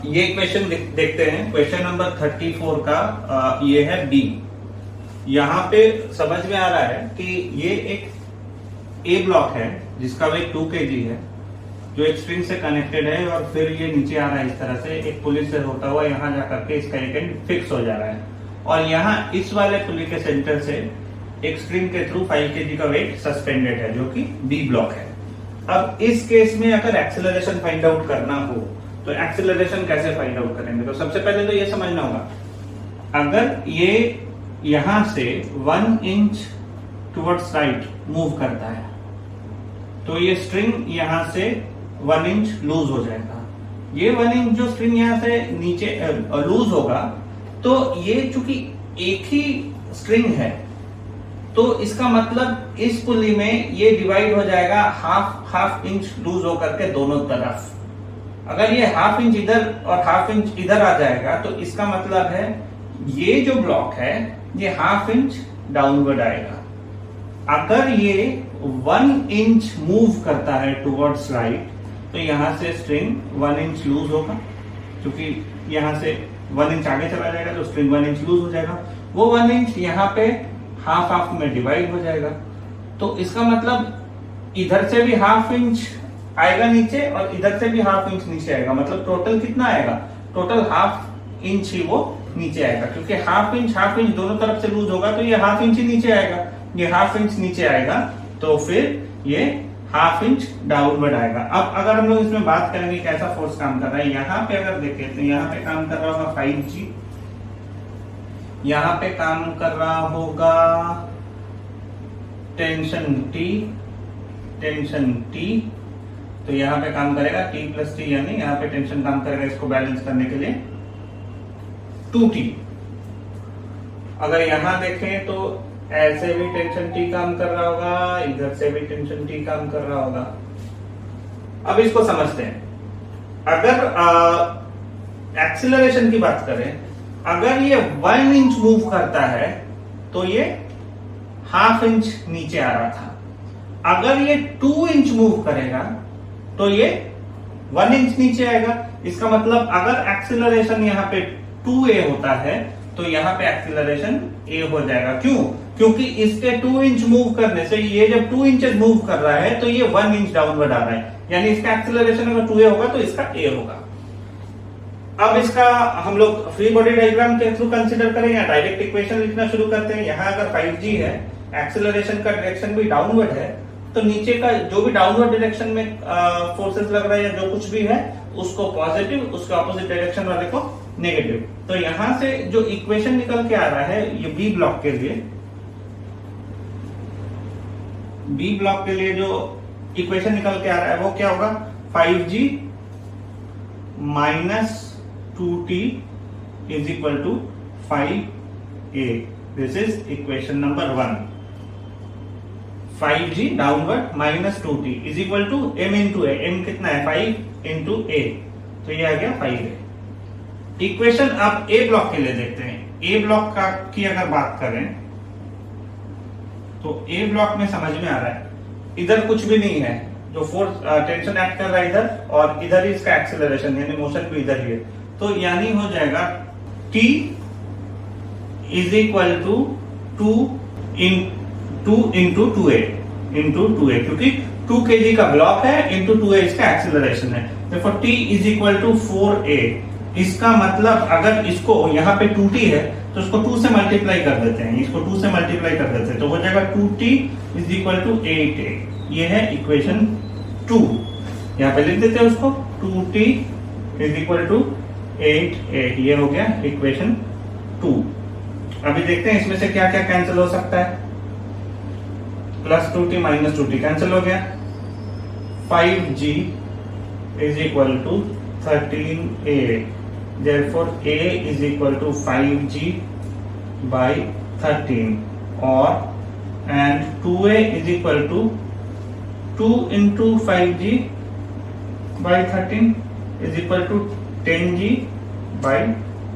ये क्वेश्चन देखते हैं। क्वेश्चन नंबर 34 का ये है बी। यहाँ पे समझ में आ रहा है कि ये एक ए ब्लॉक है जिसका वेट 2 kg है, जो एक स्ट्रिंग से कनेक्टेड है और फिर ये नीचे आ रहा है इस तरह से एक पुली से होता हुआ यहाँ जाकर के इसका एक एंड फिक्स हो जा रहा है और यहाँ इस वाले पुली के सेंटर से एक स्ट्रिंग के थ्रू 5 kg का वेट सस्पेंडेड है जो कि बी ब्लॉक है। अब इस केस में अगर एक्सेलरेशन फाइंड आउट करना हो तो एक्सेलरेशन कैसे फाइंड आउट करेंगे? तो सबसे पहले तो ये समझना होगा, अगर ये यहां से 1 इंच टुवर्ड्स राइट मूव करता है तो ये स्ट्रिंग यहां से 1 इंच लूज हो जाएगा। ये 1 इंच जो स्ट्रिंग यहां से नीचे लूज होगा तो ये चूंकि एक ही स्ट्रिंग है तो इसका मतलब इस पुली में ये डिवाइड हो जाएगा हाफ इंच लूज होकर के दोनों तरफ। अगर ये हाफ इंच इधर और हाफ इंच इधर आ जाएगा तो इसका मतलब है ये जो ब्लॉक है ये हाफ इंच डाउनवर्ड आएगा। अगर ये 1 इंच मूव करता है टुवर्ड्स राइट तो यहां से स्ट्रिंग 1 इंच लूज होगा, क्योंकि यहां से 1 इंच आगे चला जाएगा तो स्ट्रिंग 1 इंच लूज हो जाएगा। वो 1 इंच यहाँ पे हाफ में डिवाइड हो जाएगा तो इसका मतलब इधर से भी हाफ इंच आएगा नीचे और इधर से भी हाफ इंच नीचे आएगा। मतलब टोटल कितना आएगा? टोटल हाफ इंच ही वो नीचे आएगा, क्योंकि हाफ इंच दोनों तरफ से लूज होगा तो ये हाफ इंच ही नीचे आएगा। ये हाफ इंच नीचे आएगा तो फिर ये हाफ इंच डाउनवर्ड आएगा। अब अगर हम लोग इसमें बात करेंगे कैसा फोर्स काम कर रहा है, यहाँ पे अगर देखें तो यहाँ पे काम कर रहा होगा 5G, यहाँ पे काम कर रहा होगा टेंशन T, तो यहाँ पे काम करेगा T प्लस T, यानी यहाँ पे टेंशन काम करेगा इसको बैलेंस करने के लिए 2T। अगर यहाँ देखें तो ऐसे भी टेंशन T काम कर रहा होगा, इधर से भी टेंशन T काम कर रहा होगा। अब इसको समझते हैं। अगर एक्सीलरेशन की बात करें, अगर ये 1 इंच मूव करता है तो ये हाफ इंच नीचे आ रहा था। अगर ये 2 इंच मूव करेगा तो ये 1 इंच नीचे आएगा। इसका मतलब अगर एक्सीलरेशन यहाँ पे 2a होता है तो यहाँ पे एक्सीलरेशन a हो जाएगा। क्यों? क्योंकि इसके 2 इंच मूव करने से ये जब 2 इंचेस मूव कर रहा है तो ये 1 इंच डाउनवर्ड आ रहा है, यानी इसका एक्सीलरेशन अगर 2a होगा तो इसका a होगा। अब इसका हम लोग फ्री बॉडी डायग्राम के थ्रू कंसीडर करें या डायरेक्ट इक्वेशन लिखना शुरू करते हैं। यहाँ अगर 5G है, एक्सेलरेशन का डायरेक्शन भी डाउनवर्ड है, तो नीचे का जो भी डाउनवर्ड डायरेक्शन में फोर्सेस लग रहा है या जो कुछ भी है उसको पॉजिटिव, उसके ऑपोजिट डायरेक्शन वाले को नेगेटिव। तो यहां से जो इक्वेशन निकल के आ रहा है ये बी ब्लॉक के लिए जो इक्वेशन निकल के आ रहा है वो क्या होगा? 5G minus 2T is equal to 5a. This is equation number 1. 5G downward minus 2T is equal to m into a. m कितना है? 5 into a. तो ये आ गया 5a। इक्वेशन अब ए ब्लॉक के लिए देखते हैं। ए ब्लॉक का की अगर बात करें तो ए ब्लॉक में समझ में आ रहा है इधर कुछ भी नहीं है, जो फोर्स टेंशन एक्ट कर रहा है इधर और इधर ही इसका एक्सेलरेशन यानी मोशन भी इधर ही है। तो यानी हो जाएगा T is equal to 2 into 2a, क्योंकि 2 kg का ब्लॉक है इंटू 2a इसका एक्सेलरेशन है। देखो T is equal to 4a। इसका मतलब अगर इसको यहाँ पे 2T है तो इसको 2 से मल्टीप्लाई कर देते हैं, इसको 2 से मल्टीप्लाई कर देते हैं तो हो जाएगा 2T is equal to 8a। ये है इक्वेशन 2। यहाँ पे लिख देते हैं उसको 2T is equal to 8a। ये हो गया इक्वेशन 2। अभी देखते हैं इसमें से क्या क्या कैंसिल हो सकता है। Plus 2T minus 2T cancel हो गया। 5G is equal to 13a, therefore a is equal to 5G by 13 and 2a is equal to 2 into 5G by 13 is equal to 10G by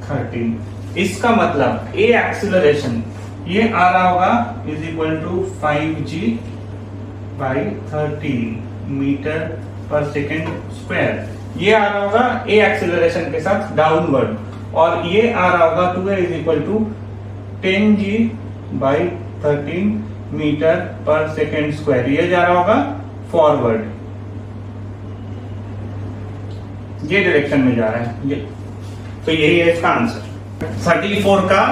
13। इसका मतलब a acceleration ये आ रहा होगा is equal to 5G by 13 metre per second square. ये आ रहा होगा a एक्सेलरेशन के साथ डाउनवर्ड, और ये आ रहा होगा 2a is equal to 10g/13 metre per second square, ये जा रहा होगा फॉरवर्ड, ये डायरेक्शन में जा रहा है ये। तो यही है इसका आंसर 34 का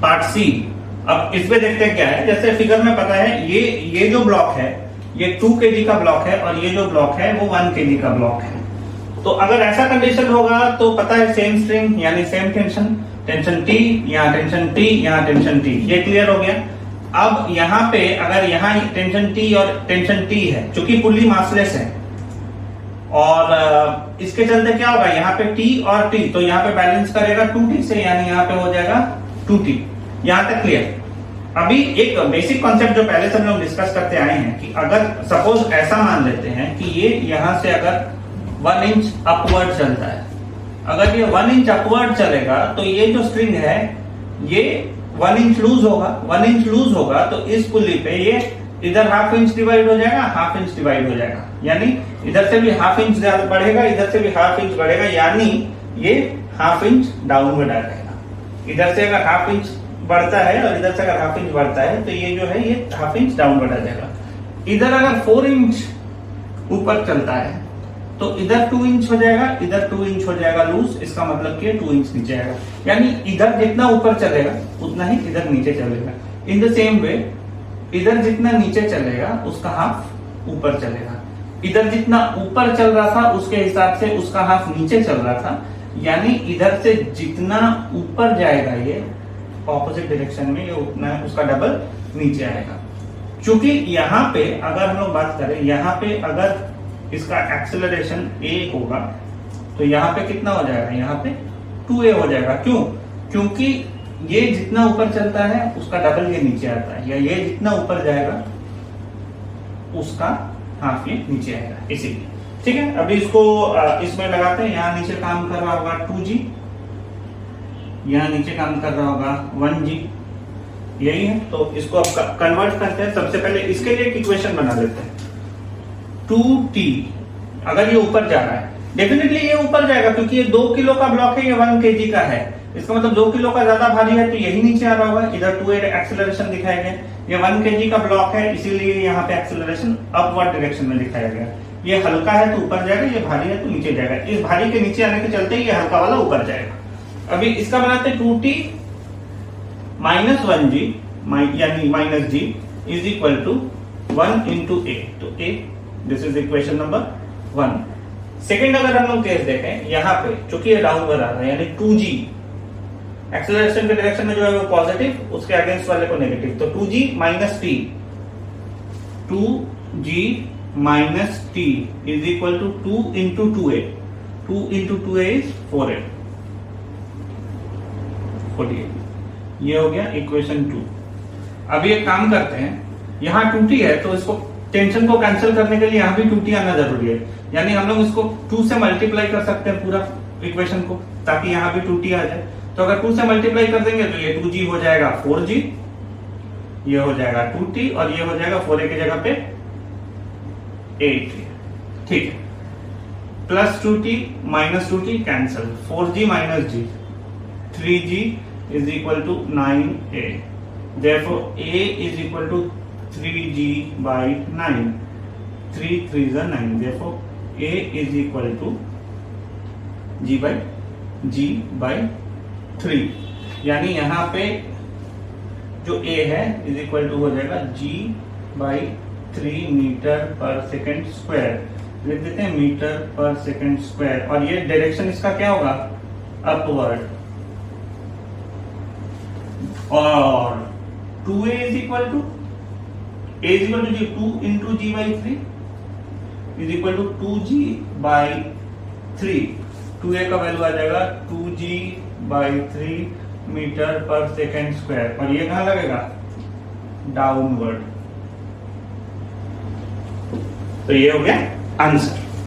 पार्ट सी। अब इसमें देखते हैं क्या है, जैसे फिगर में पता है ये जो ब्लॉक है ये 2 kg का ब्लॉक है और ये जो ब्लॉक है वो 1 kg का ब्लॉक है। तो अगर ऐसा कंडीशन होगा तो पता है सेम स्ट्रिंग यानी सेम टेंशन, टेंशन T, यहाँ टेंशन T, यहाँ टेंशन T, ये क्लियर हो गया। अब यहाँ पे अगर यहाँ टेंशन T और टेंशन T है, चूंकि पुल्ली मासलेस है और इसके चलते क्या होगा, यहाँ पे T और T, तो यहाँ पे बैलेंस करेगा 2T से, यानी यहाँ पे हो जाएगा 2T। यहाँ तक क्लियर। अभी एक बेसिक कॉन्सेप्ट जो पहले से हम लोग डिस्कस करते आए हैं कि अगर सपोज ऐसा मान लेते हैं कि ये यहां से अगर 1 इंच अपवर्ड चलता है, अगर ये 1 इंच अपवर्ड चलेगा तो ये जो स्ट्रिंग है ये 1 इंच लूज होगा, 1 इंच लूज होगा तो इस पुल्ली पे ये इधर हाफ इंच डिवाइड हो जाएगा, हाफ इंच डिवाइड हो जाएगा, यानी इधर से भी हाफ इंच बढ़ेगा, इधर से भी हाफ इंच बढ़ेगा, यानी ये हाफ इंच डाउनवर्ड आ जाएगा। इधर से अगर हाफ इंच बढ़ता है और इधर से अगर हाफ इंच बढ़ता है तो ये जो है ये हाफ इंच डाउनवर्ड आ जाएगा। इधर अगर 4 इंच ऊपर चलता है तो इधर 2 इंच हो जाएगा, इधर 2 इंच हो जाएगा लूज, इसका मतलब कि 2 इंच नीचे आएगा, यानी इधर जितना ऊपर चलेगा उतना ही इधर नीचे चलेगा। इन द सेम वे इधर जितना नीचे चलेगा उसका हाफ ऊपर चलेगा, इधर जितना ऊपर चल रहा था उसके हिसाब से उसका हाफ नीचे चल रहा था, यानी इधर से जितना ऊपर जाएगा ये ऑपोजिट डायरेक्शन में, ये उतना उसका डबल नीचे आएगा। क्योंकि यहाँ पे अगर हम लोग बात करें, यहाँ पे अगर इसका एक्सेलरेशन a होगा तो यहाँ पे कितना हो जाएगा, यहाँ पे 2a हो जाएगा। क्यों? क्योंकि ये जितना ऊपर चलता है उसका डबल ये नीचे आता है, या ये जितना ऊपर जाएगा उसका हाफ ये नीचे आएगा, इसीलिए। ठीक है, अभी इसको इसमें लगाते हैं। यहाँ नीचे काम कर रहा होगा 2g, यहाँ नीचे काम कर रहा होगा 1g, यही है। तो इसको अब कन्वर्ट करते हैं। सबसे पहले इसके लिए एक इक्वेशन बना लेते हैं। 2t अगर ये ऊपर जा रहा है, डेफिनेटली ये ऊपर जाएगा क्योंकि ये 2 किलो का ब्लॉक है, ये 1 kg का है, इसका मतलब 2 किलो का ज्यादा भारी है तो यही नीचे आ रहा होगा। इधर 2a एक्सेलरेशन दिखाया गया, ये 1 kg का ब्लॉक है इसीलिए यहाँ पे एक्सेलरेशन अपवर्ड डायरेक्शन में दिखाया गया। ये हल्का है तो ऊपर जाएगा, ये भारी है तो नीचे जाएगा। इस भारी के नीचे आने के चलते ये हल्का वाला ऊपर जाएगा। अभी इसका बनाते 2t माइनस 1g यानी minus g is equal to 1 into a, तो a this is equation number 1। Second अगर हम लोग केस देखें, यहाँ पे चूंकि ये डाउनवर्ड आ रहा है यानी 2g एक्सेलरेशन के डायरेक्शन में जो है वो पॉजिटिव, उसके अगेंस्ट वाले को नेगेटिव, तो 2g minus t, 2g minus t is equal to 2 into 2a, 2 into 2a is 4a, 48। ये हो गया इक्वेशन 2। अब ये काम करते हैं, यहाँ 2t है तो इसको टेंशन को कैंसिल करने के लिए यहाँ भी 2t आना जरूरी है, यानी हम लोग इसको 2 से मल्टीप्लाई कर सकते हैं पूरा इक्वेशन को, ताकि यहाँ भी 2t आ जाए। तो अगर 2 से मल्टीप्लाई कर देंगे तो ये 2g हो जाएगा 4g, ये हो जाएगा 2t और ये हो जाएगा 4a की जगह पे 8। ठीक है, plus 2t minus 2t cancel, 4g minus g, 3g is equal to 9a. Therefore, a is equal to 3g by 9. 3 3s are 9. Therefore, a is equal to g by 3. यानी यहाँ पे जो a है is equal to हो जाएगा g by 3 metre per second square. लिख देते हैं मीटर पर सेकेंड स्क्वायर, और ये डायरेक्शन इसका क्या होगा, अपवर्ड। और 2a is equal to 2 into g by 3 is equal to 2g by 3। 2a का वैल्यू आ जाएगा 2g by 3 metre per second square, और ये कहां लगेगा, डाउनवर्ड। तो ये हो गया आंसर।